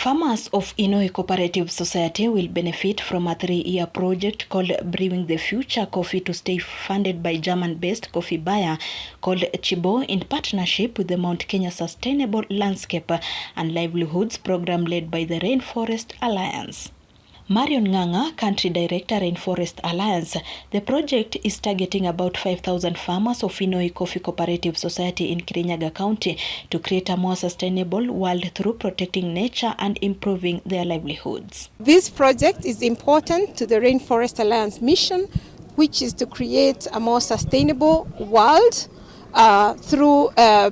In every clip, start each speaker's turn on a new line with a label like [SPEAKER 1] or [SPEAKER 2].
[SPEAKER 1] Farmers of Inoi Cooperative Society will benefit from a 3-year project called Brewing the Future Coffee to stay funded by German-based coffee buyer called Tchibo in partnership with the Mount Kenya Sustainable Landscape and Livelihoods program led by the Rainforest Alliance. Marion Nganga, Country Director, Rainforest Alliance, the project is targeting about 5,000 farmers of Inoi Coffee Cooperative Society in Kirinyaga County to create a more sustainable world through protecting nature and improving their livelihoods.
[SPEAKER 2] This project is important to the Rainforest Alliance mission, which is to create a more sustainable world through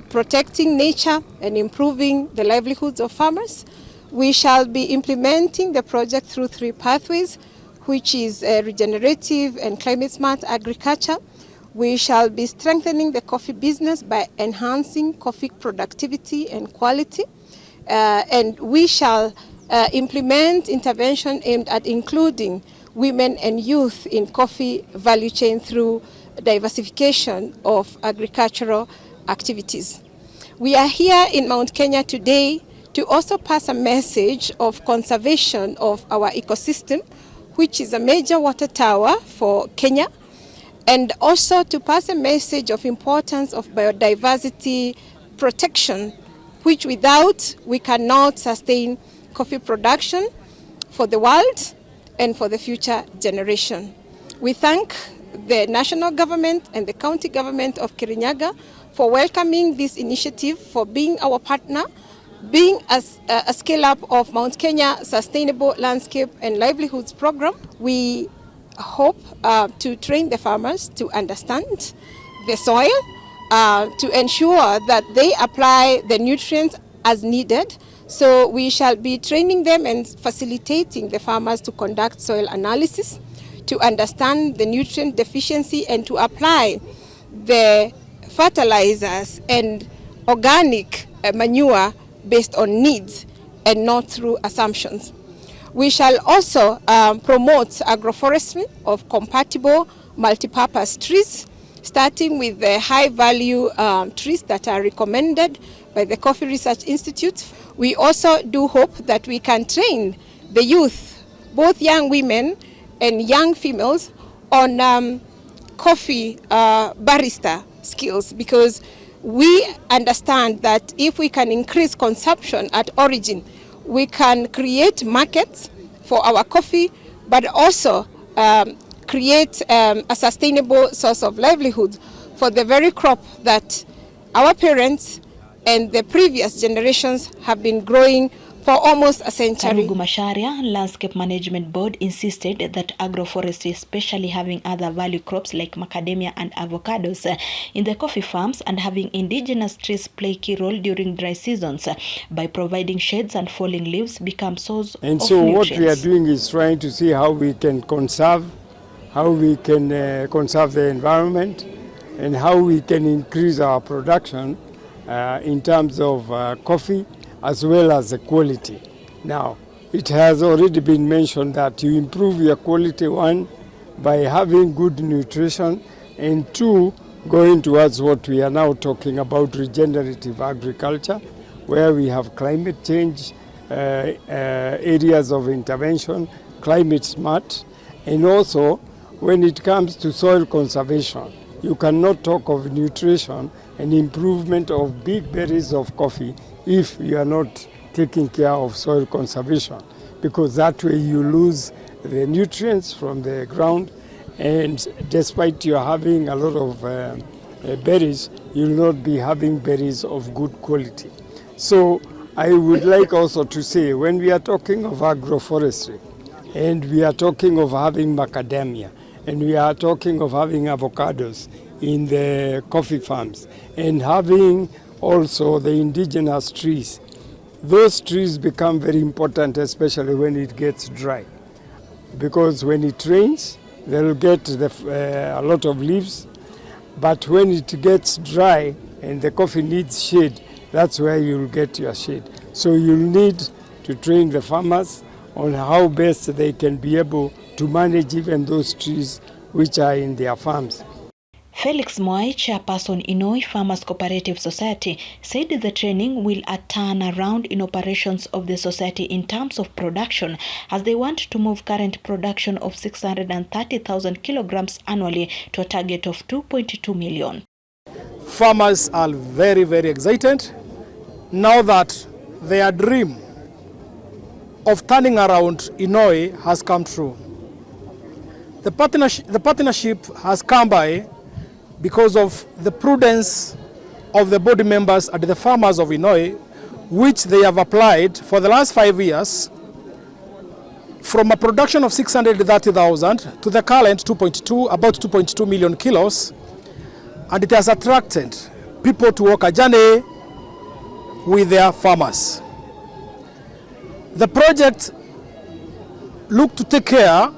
[SPEAKER 2] protecting nature and improving the livelihoods of farmers. We shall be implementing the project through 3 pathways, which is regenerative and climate smart agriculture. We shall be strengthening the coffee business by enhancing coffee productivity and quality. And we shall implement intervention aimed at including women and youth in coffee value chain through diversification of agricultural activities. We are here in Mount Kenya today to also pass a message of conservation of our ecosystem, which is a major water tower for Kenya, and also to pass a message of importance of biodiversity protection, which without we cannot sustain coffee production for the world and for the future generation. We thank the national government and the county government of Kirinyaga for welcoming this initiative, for being our partner, being a scale-up of Mount Kenya Sustainable Landscape and Livelihoods program. We hope to train the farmers to understand the soil, to ensure that they apply the nutrients as needed. So we shall be training them and facilitating the farmers to conduct soil analysis, to understand the nutrient deficiency and to apply the fertilizers and organic manure based on needs and not through assumptions. We shall also promote agroforestry of compatible multipurpose trees, starting with the high-value trees that are recommended by the Coffee Research Institute. We also do hope that we can train the youth, both young women and young females, on coffee barista skills, because we understand that if we can increase consumption at origin, we can create markets for our coffee, but also create a sustainable source of livelihood for the very crop that our parents and the previous generations have been growing for almost a century.
[SPEAKER 1] Karugu Macharia Landscape Management Board insisted that agroforestry, especially having other value crops like macadamia and avocados in the coffee farms and having indigenous trees play a key role during dry seasons by providing shades and falling leaves become source of nutrients.
[SPEAKER 3] And so what we are doing is trying to see how we can conserve the environment and how we can increase our production in terms of coffee, as well as the quality. Now, it has already been mentioned that you improve your quality, 1, by having good nutrition, and 2, going towards what we are now talking about, regenerative agriculture, where we have climate change, areas of intervention, climate smart, and also when it comes to soil conservation, you cannot talk of nutrition and improvement of big berries of coffee if you are not taking care of soil conservation, because that way you lose the nutrients from the ground, and despite you having a lot of berries, you will not be having berries of good quality. So I would like also to say, when we are talking of agroforestry, and we are talking of having macadamia, and we are talking of having avocados in the coffee farms, and having also the indigenous trees, those trees become very important, especially when it gets dry, because when it rains they'll get a lot of leaves, but when it gets dry and the coffee needs shade, that's where you'll get your shade. So you'll need to train the farmers on how best they can be able to manage even those trees which are in their farms.
[SPEAKER 1] Felix Moai, chairperson Inoi Farmers Cooperative Society, said the training will turn around in operations of the society in terms of production, as they want to move current production of 630,000 kilograms annually to a target of 2.2 million.
[SPEAKER 4] Farmers are very, very excited now that their dream of turning around Inoi has come true. The partnership has come by because of the prudence of the board members and the farmers of Inoi, which they have applied for the last 5 years from a production of 630,000 to the current about 2.2 million kilos, and it has attracted people to walk a journey with their farmers. The project looked to take care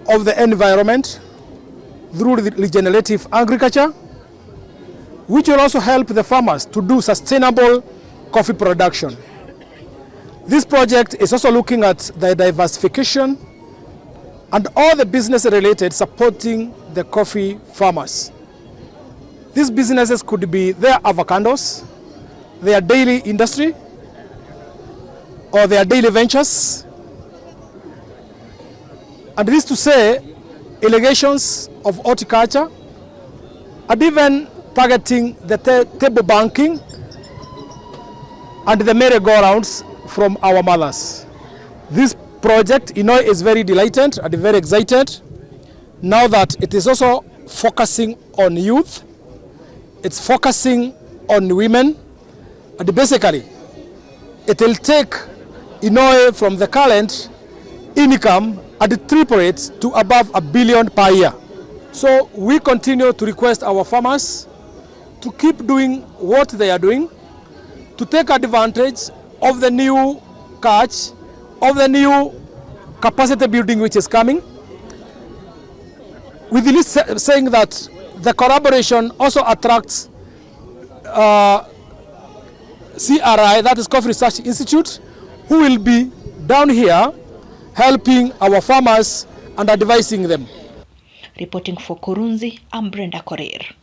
[SPEAKER 4] of the environment through regenerative agriculture, which will also help the farmers to do sustainable coffee production. This project is also looking at the diversification and all the business related supporting the coffee farmers. These businesses could be their avocados, their daily industry, or their daily ventures. And this to say, irrigations of horticulture, and even targeting the table banking and the merry-go-rounds from our mothers. This project, Inoi, is very delighted and very excited now that it is also focusing on youth, it's focusing on women, and basically it will take Inoi from the current income and triple it to above $1 billion per year. So we continue to request our farmers to keep doing what they are doing, to take advantage of the new catch, of the new capacity building which is coming. With this saying that the collaboration also attracts CRI, that is Coffee Research Institute, who will be down here helping our farmers and advising them.
[SPEAKER 1] Reporting for Kurunzi, I'm Brenda Korir.